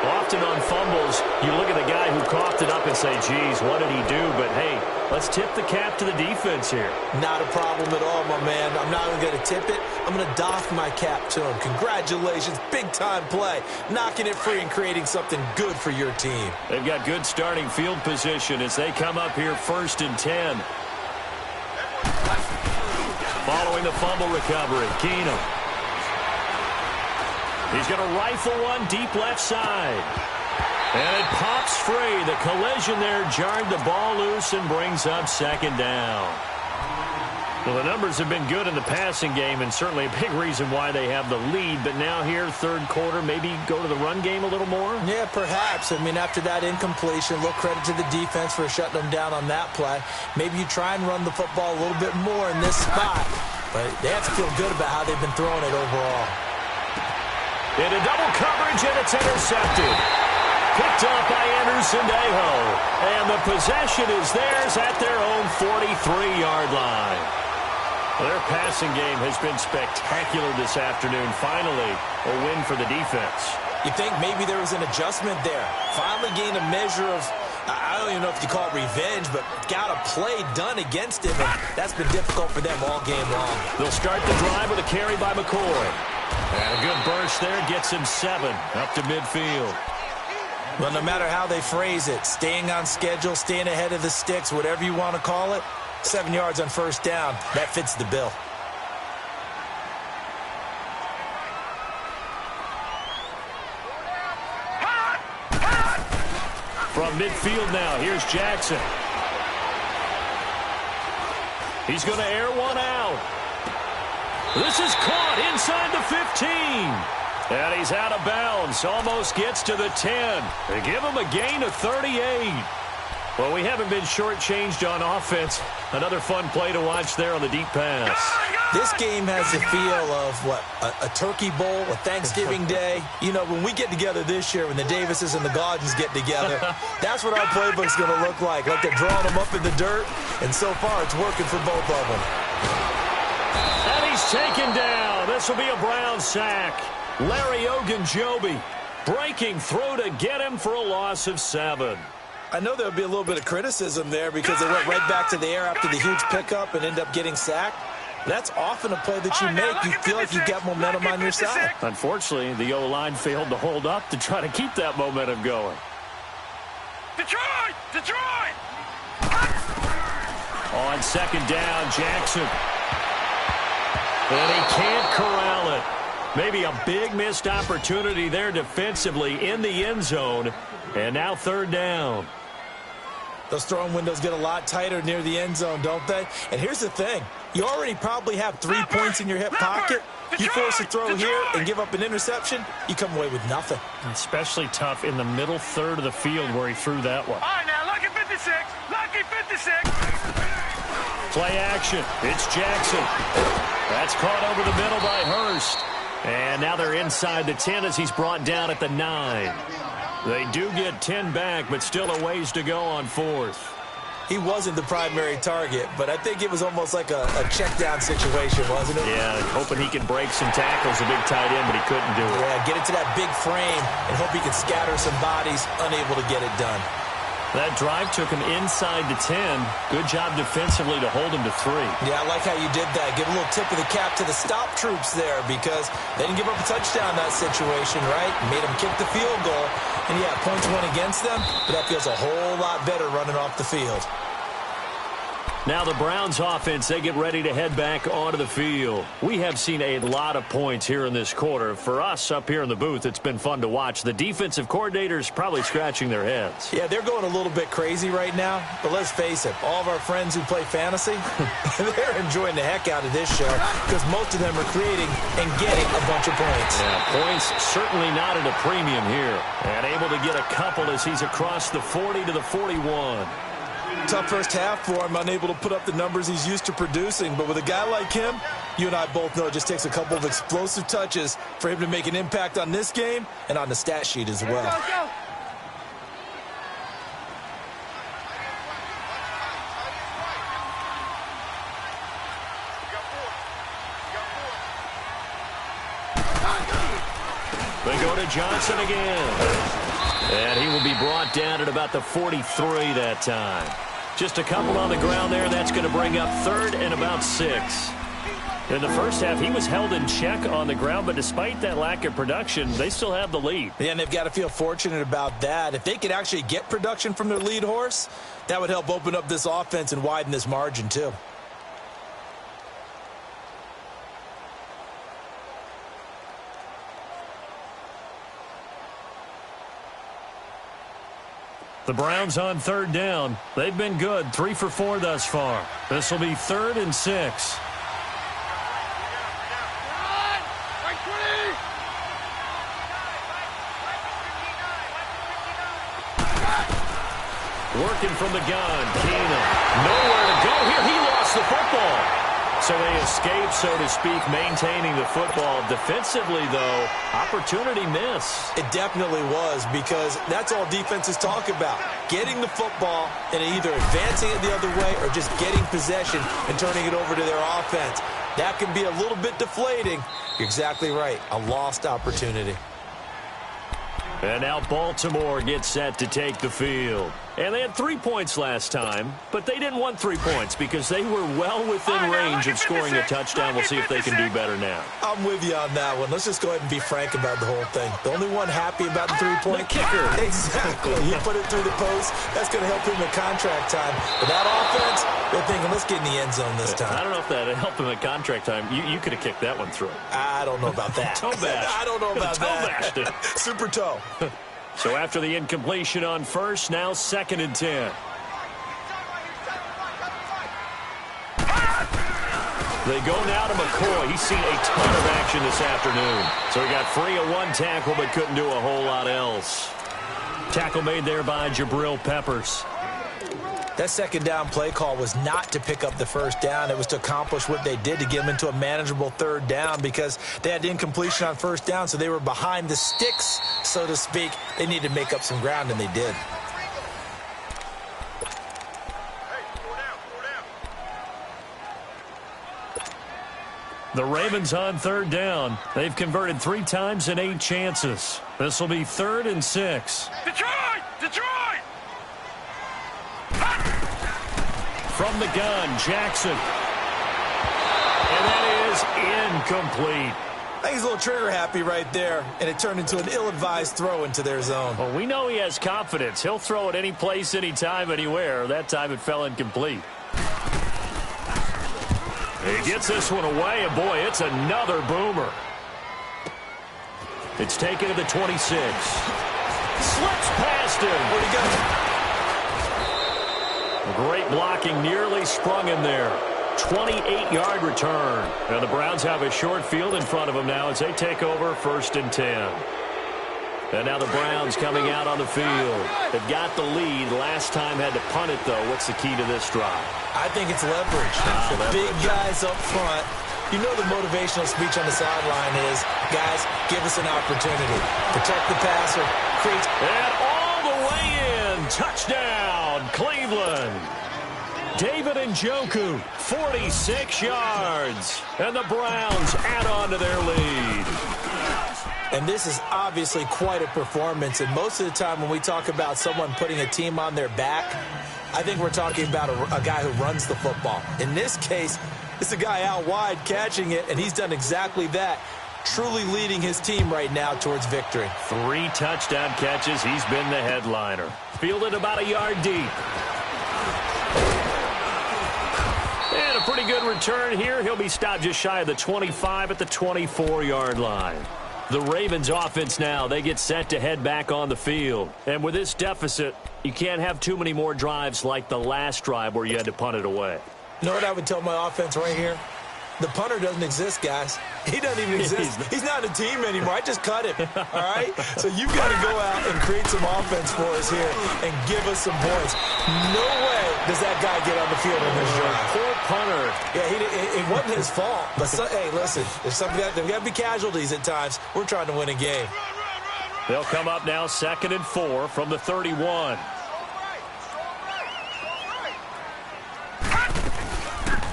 Often on fumbles, you look at the guy who coughed it up and say, geez, what did he do? But, hey, let's tip the cap to the defense here. Not a problem at all, my man. I'm not even going to tip it. I'm going to doff my cap to him. Congratulations. Big-time play. Knocking it free and creating something good for your team. They've got good starting field position as they come up here 1st and 10. Following the fumble recovery, Keenum. He's going to rifle one deep left side. And it pops free. The collision there jarred the ball loose and brings up 2nd down. Well, the numbers have been good in the passing game and certainly a big reason why they have the lead. But now here, 3rd quarter, maybe go to the run game a little more? Yeah, perhaps. I mean, after that incompletion, a little credit to the defense for shutting them down on that play. Maybe you try and run the football a little bit more in this spot. But they have to feel good about how they've been throwing it overall. Into double coverage, and it's intercepted. Picked up by Anderson-Dejo. And the possession is theirs at their own 43-yard line. Well, their passing game has been spectacular this afternoon. Finally, a win for the defense. You think maybe there was an adjustment there. Finally gained a measure of, I don't even know if you call it revenge, but got a play done against him. And that's been difficult for them all game long. They'll start the drive with a carry by McCoy. And a good burst there gets him 7 up to midfield. Well, no matter how they phrase it, staying on schedule, staying ahead of the sticks, whatever you want to call it, 7 yards on 1st down, that fits the bill. From midfield now, here's Jackson. He's going to air one out. This is caught inside the 15. And he's out of bounds. Almost gets to the 10. They give him a gain of 38. Well, we haven't been shortchanged on offense. Another fun play to watch there on the deep pass. This game has the feel of, what, a turkey bowl, a Thanksgiving Day. You know, when we get together this year, when the Davises and the Gaudens get together, that's what our playbook's going to look like. Like they're drawing them up in the dirt, and so far it's working for both of them. And he's taken down. This will be a Brown sack. Larry Ogunjobi breaking through to get him for a loss of 7. I know there would be a little bit of criticism there because they went right back to the air after the huge pickup and end up getting sacked. That's often a play that you make. You feel like you've got momentum on your side. Unfortunately, the O-line failed to hold up to try to keep that momentum going. Detroit! Detroit! On second down, Jackson. And he can't corral it. Maybe a big missed opportunity there defensively in the end zone. And now third down. Those throwing windows get a lot tighter near the end zone, don't they? And here's the thing. You already probably have 3 points in your hip pocket. You force a throw here and give up an interception, you come away with nothing. Especially tough in the middle third of the field where he threw that one. All right, now, lucky 56. Lucky 56. Play action. It's Jackson. That's caught over the middle by Hurst. And now they're inside the 10 as he's brought down at the 9. They do get 10 back, but still a ways to go on fourth. He wasn't the primary target, but I think it was almost like a check down situation, wasn't it? Yeah, hoping he can break some tackles, a big tight end, but he couldn't do it. Yeah, get it to that big frame and hope he can scatter some bodies, unable to get it done. That drive took him inside the 10. Good job defensively to hold him to 3. Yeah, I like how you did that. Give a little tip of the cap to the stop troops there because they didn't give up a touchdown in that situation, right? Made them kick the field goal. And, yeah, points went against them, but that feels a whole lot better running off the field. Now the Browns offense, they get ready to head back onto the field. We have seen a lot of points here in this quarter. For us up here in the booth, it's been fun to watch. The defensive coordinators probably scratching their heads. Yeah, they're going a little bit crazy right now. But let's face it, all of our friends who play fantasy, they're enjoying the heck out of this show because most of them are creating and getting a bunch of points. Yeah, points certainly not at a premium here. And able to get a couple as he's across the 40 to the 41. Tough first half for him, unable to put up the numbers he's used to producing. But with a guy like him, you and I both know it just takes a couple of explosive touches for him to make an impact on this game and on the stat sheet as well. Go. They go to Johnson again. And he will be brought down at about the 43 that time. Just a couple on the ground there. That's going to bring up third and about 6. In the first half, he was held in check on the ground, but despite that lack of production, they still have the lead. Yeah, and they've got to feel fortunate about that. If they could actually get production from their lead horse, that would help open up this offense and widen this margin too. The Browns on third down. They've been good, 3 for 4 thus far. This will be 3rd and 6. Working from the gun, Keenum. Nowhere to go here. He lost the football. So they escape, so to speak, maintaining the football. Defensively, though, opportunity miss. It definitely was because that's all defenses talk about. Getting the football and either advancing it the other way or just getting possession and turning it over to their offense. That can be a little bit deflating. You're exactly right. A lost opportunity. And now Baltimore gets set to take the field. And they had 3 points last time, but they didn't want 3 points because they were well within range of scoring a touchdown. We'll see if they can do better now. I'm with you on that one. Let's just go ahead and be frank about the whole thing. The only one happy about the 3-point kicker. Exactly. You put it through the post. That's going to help him in contract time. But that offense, they're thinking, let's get in the end zone this time. I don't know if that helped him at contract time. You could have kicked that one through. I don't know about that. Toe bash. I don't know about that. Toe bashed it. Super toe. So after the incompletion on first, now 2nd and 10. They go now to McCoy. He's seen a ton of action this afternoon. So he got free of 1 tackle but couldn't do a whole lot else. Tackle made there by Jabril Peppers. That second down play call was not to pick up the first down. It was to accomplish what they did to get them into a manageable 3rd down because they had incompletion on first down, so they were behind the sticks, so to speak. They needed to make up some ground, and they did. The Ravens on 3rd down. They've converted 3 times in 8 chances. This will be 3rd and 6. Detroit! Detroit! From the gun, Jackson. And that is incomplete. I think he's a little trigger happy right there, and it turned into an ill-advised throw into their zone. Well, we know he has confidence. He'll throw it any place, anytime, anywhere. That time it fell incomplete. He gets this one away, and boy, it's another boomer. It's taken to the 26. Slips past him. Where'd he go? Great blocking, nearly sprung in there. 28-yard return. And the Browns have a short field in front of them now as they take over 1st and 10. And now the Browns coming out on the field. They've got the lead. Last time had to punt it, though. What's the key to this drive? I think it's leverage. The big guys up front. You know the motivational speech on the sideline is, guys, give us an opportunity. Protect the passer. Create. And all the way in. Touchdown, Cleveland. David Njoku, 46 yards. And the Browns add on to their lead. And this is obviously quite a performance. And most of the time when we talk about someone putting a team on their back, I think we're talking about a guy who runs the football. In this case, it's a guy out wide catching it, and he's done exactly that, truly leading his team right now towards victory. 3 touchdown catches. He's been the headliner. Fielded about a yard deep. And a pretty good return here. He'll be stopped just shy of the 25 at the 24-yard line. The Ravens offense now, they get set to head back on the field. And with this deficit, you can't have too many more drives like the last drive where you had to punt it away. You know what I would tell my offense right here? The punter doesn't exist, guys. He doesn't even exist. He's not a team anymore. I just cut him, all right? So you've got to go out and create some offense for us here and give us some points. No way does that guy get on the field in this drive. Poor punter. Yeah, it wasn't his fault. But, hey, listen, there's got to be casualties at times. We're trying to win a game. They'll come up now 2nd and 4 from the 31.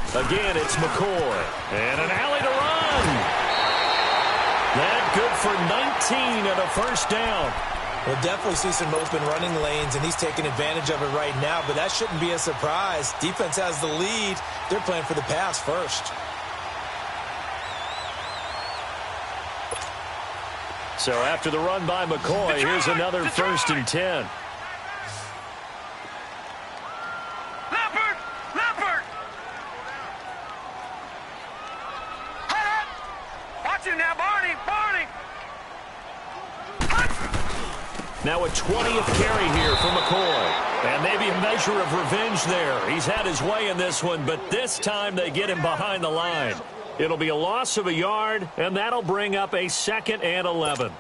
Again, it's McCoy. And an alley to run. That good for 19 and a first down. We'll definitely see some open running lanes, and he's taking advantage of it right now, but that shouldn't be a surprise. Defense has the lead. They're playing for the pass first. So after the run by McCoy, here's another 1st and 10. Now a 20th carry here for McCoy. And maybe a measure of revenge there. He's had his way in this one, but this time they get him behind the line. It'll be a loss of a yard, and that'll bring up a 2nd and 11.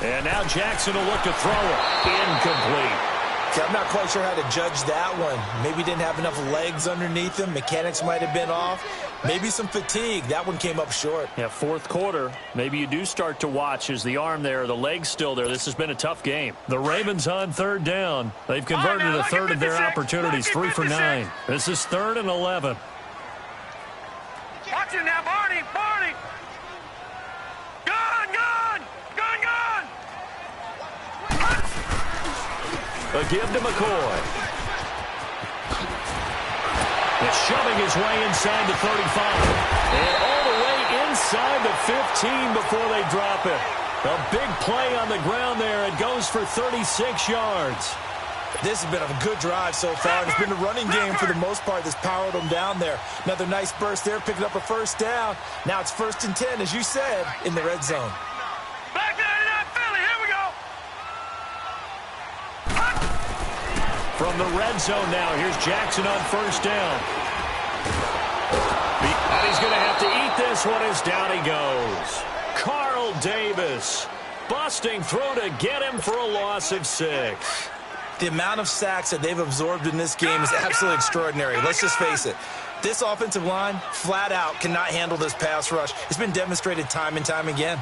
And now Jackson will look to throw it. Incomplete. I'm not quite sure how to judge that one. Maybe didn't have enough legs underneath him. Mechanics might have been off. Maybe some fatigue. That one came up short. Yeah, 4th quarter. Maybe you do start to watch as the arm there, the leg's still there. This has been a tough game. The Ravens on 3rd down. They've converted a third of their opportunities, 3 for 9. This is 3rd and 11. Watch it now, Barney. Barney. Gun, gun. Gun, gun. A give to McCoy. It's shoving his way inside the 35. And all the way inside the 15 before they drop it. A big play on the ground there. It goes for 36 yards. This has been a good drive so far. It's been a running game for the most part that's powered them down there. Another nice burst there, picking up a first down. Now it's 1st and 10, as you said, in the red zone. From the red zone now, here's Jackson on 1st down. And he's going to have to eat this one as down he goes. Carl Davis busting through to get him for a loss of 6. The amount of sacks that they've absorbed in this game is absolutely extraordinary. Let's just face it. This offensive line, flat out, cannot handle this pass rush. It's been demonstrated time and time again.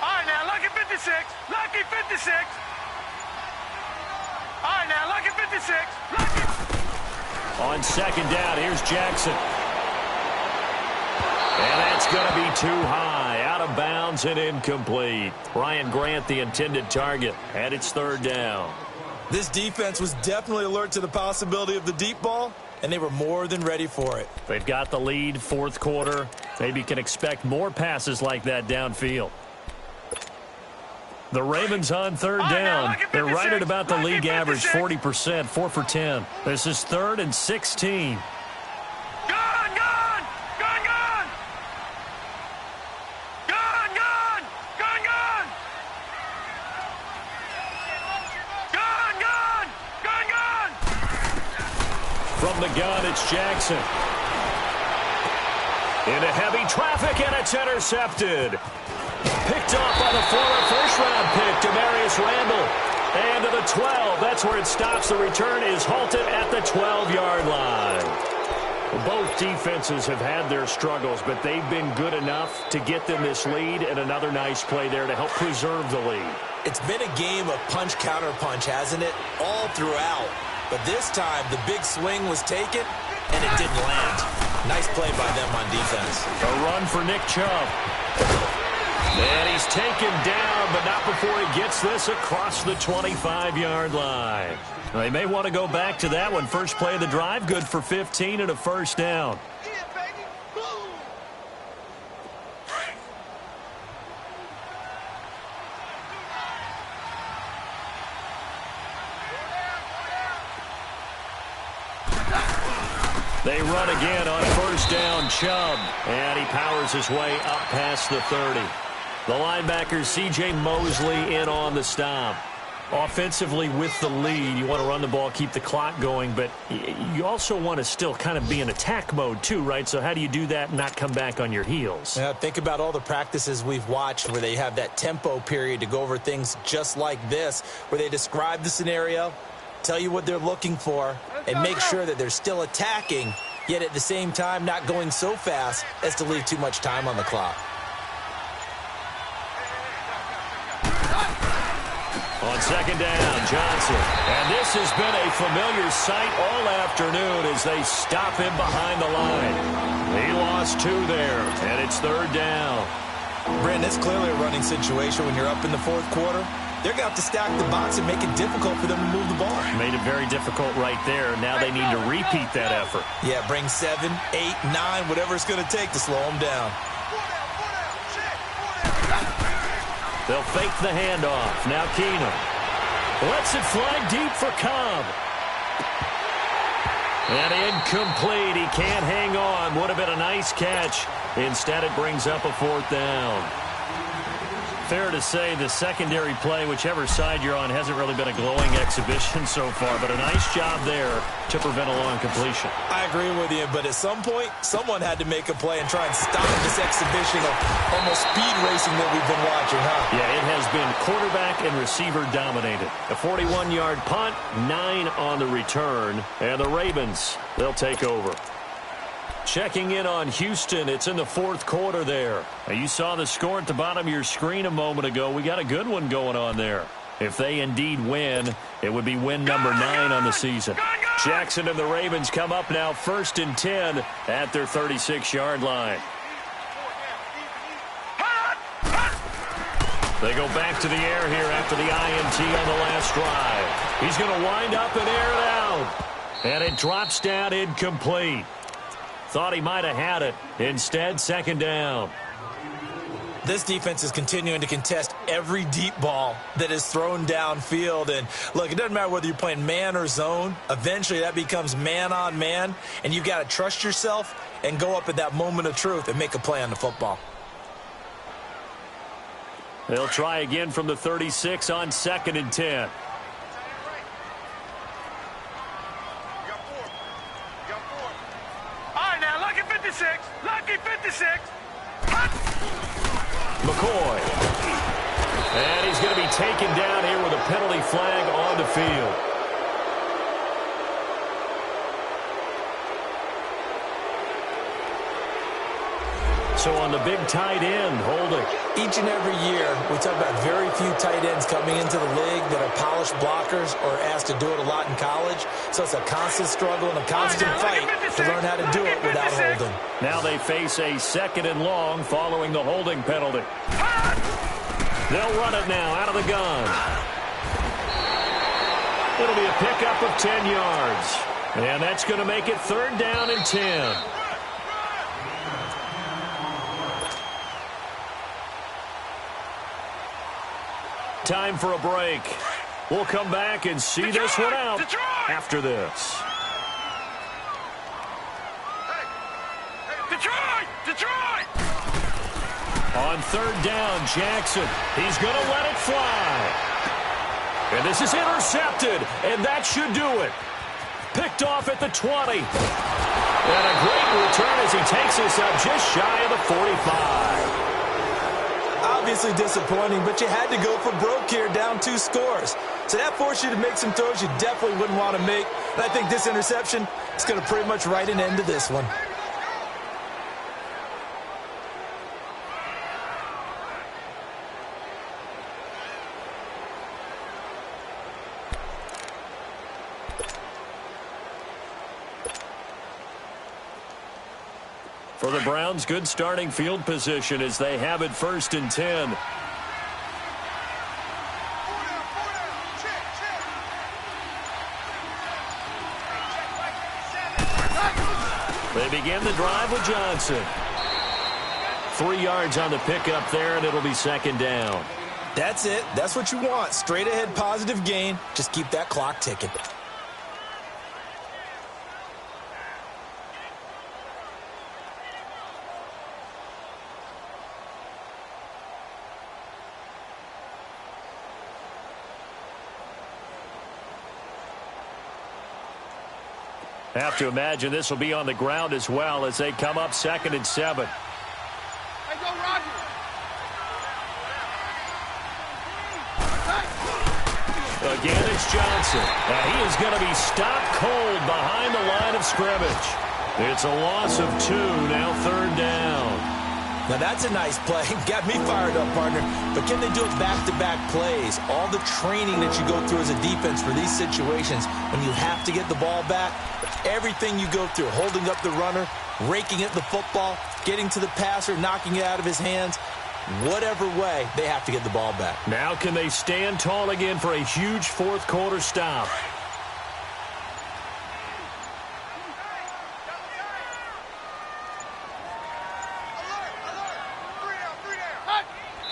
All right, now, lucky 56. Lucky 56. All right, now, lucky 56. Lucky. On 2nd down, here's Jackson. And that's going to be too high, out of bounds and incomplete. Ryan Grant, the intended target, and it's third down. This defense was definitely alert to the possibility of the deep ball, and they were more than ready for it. They've got the lead, fourth quarter. Maybe can expect more passes like that downfield. The Ravens on third down. They're right at about the league average, 40%, 4 for 10. This is 3rd and 16. From the gun, it's Jackson. Into heavy traffic, and it's intercepted. Picked off by the former first-round pick, Demarius Randall. And to the 12. That's where it stops. The return is halted at the 12-yard line. Both defenses have had their struggles, but they've been good enough to get them this lead, and another nice play there to help preserve the lead. It's been a game of punch-counter-punch, hasn't it? All throughout. But this time, the big swing was taken, and it didn't land. Nice play by them on defense. A run for Nick Chubb. And he's taken down, but not before he gets this across the 25-yard line. They may want to go back to that one. First play of the drive, good for 15 and a first down. They run again on first down, Chubb, and he powers his way up past the 30. The linebacker, C.J. Mosley, in on the stop. Offensively with the lead, you want to run the ball, keep the clock going, but you also want to still kind of be in attack mode too, right? So how do you do that and not come back on your heels? Yeah, think about all the practices we've watched where they have that tempo period to go over things just like this, where they describe the scenario, tell you what they're looking for, and make sure that they're still attacking, yet at the same time not going so fast as to leave too much time on the clock. On second down, Johnson. And this has been a familiar sight all afternoon as they stop him behind the line. He lost 2 there, and it's third down. Brandon, it's clearly a running situation when you're up in the fourth quarter. They're going to have to stack the box and make it difficult for them to move the ball. Made it very difficult right there. Now they need to repeat that effort. Yeah, bring 7, 8, 9, whatever it's going to take to slow them down. They'll fake the handoff. Now Keenum lets it fly deep for Cobb. And incomplete. He can't hang on. Would have been a nice catch. Instead, it brings up a fourth down. Fair to say the secondary play, whichever side you're on, hasn't really been a glowing exhibition so far, but a nice job there to prevent a long completion. I agree with you, but at some point, someone had to make a play and try and stop this exhibition of almost speed racing that we've been watching, huh? Yeah, it has been quarterback and receiver dominated. A 41-yard punt, 9 on the return, and the Ravens, they'll take over. Checking in on Houston, it's in the fourth quarter there. Now, you saw the score at the bottom of your screen a moment ago. We got a good one going on there. If they indeed win, it would be win number 9 on the season. Jackson and the Ravens come up now 1st and 10 at their 36-yard line. They go back to the air here after the INT on the last drive. He's going to wind up and air it out. And it drops down incomplete. Thought he might have had it. Instead, second down. This defense is continuing to contest every deep ball that is thrown downfield. And, look, it doesn't matter whether you're playing man or zone. Eventually, that becomes man-on-man. And you've got to trust yourself and go up at that moment of truth and make a play on the football. They'll try again from the 36 on 2nd and 10. Lucky 56. McCoy. And he's going to be taken down here with a penalty flag on the field. So on the big tight end, holding. Each and every year, we talk about very few tight ends coming into the league that are polished blockers or asked to do it a lot in college. So it's a constant struggle and a constant fight to learn how to do it without holding. Now they face a 2nd and long following the holding penalty. They'll run it now out of the gun. It'll be a pickup of 10 yards. And that's going to make it 3rd down and 10. Time for a break. We'll come back and see this one out after this. Detroit! On 3rd down, Jackson. He's going to let it fly. And this is intercepted, and that should do it. Picked off at the 20. And a great return as he takes us up just shy of the 45. Obviously disappointing, but you had to go for broke here, down 2 scores. So that forced you to make some throws you definitely wouldn't want to make. And I think this interception is going to pretty much write an end to this one. For the Browns, good starting field position as they have it 1st and 10. They begin the drive with Johnson. 3 yards on the pickup there, and it'll be 2nd down. That's it. That's what you want. Straight ahead positive gain. Just keep that clock ticking. Have to imagine this will be on the ground as well as they come up 2nd and 7. Hey, go Roger! Again, it's Johnson. And he is going to be stopped cold behind the line of scrimmage. It's a loss of 2, now 3rd down. Now that's a nice play. Got me fired up, partner. But can they do it back-to-back plays? All the training that you go through as a defense for these situations, when you have to get the ball back, everything you go through, holding up the runner, raking at the football, getting to the passer, knocking it out of his hands, whatever way, they have to get the ball back. Now can they stand tall again for a huge 4th quarter stop?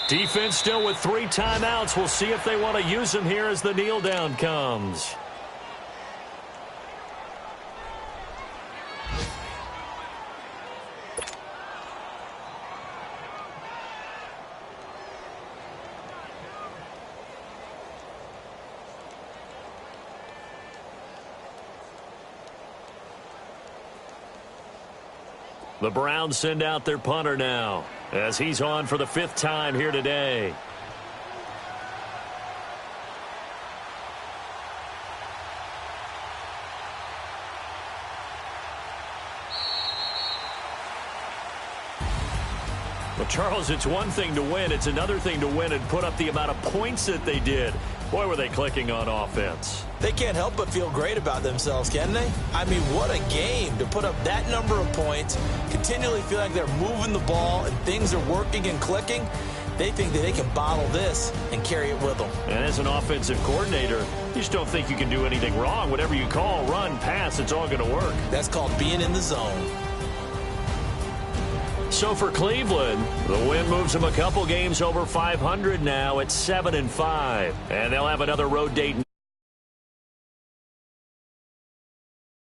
Defense still with 3 timeouts. We'll see if they want to use them here as the kneel down comes. The Browns send out their punter now as he's on for the 5th time here today. Well, Charles, it's one thing to win. It's another thing to win and put up the amount of points that they did. Boy, were they clicking on offense. They can't help but feel great about themselves, can they? I mean, what a game to put up that number of points, continually feel like they're moving the ball and things are working and clicking. They think that they can bottle this and carry it with them. And as an offensive coordinator, you just don't think you can do anything wrong. Whatever you call, run, pass, it's all going to work. That's called being in the zone. So for Cleveland, the win moves them a couple games over 500 now at 7-5. And they'll have another road date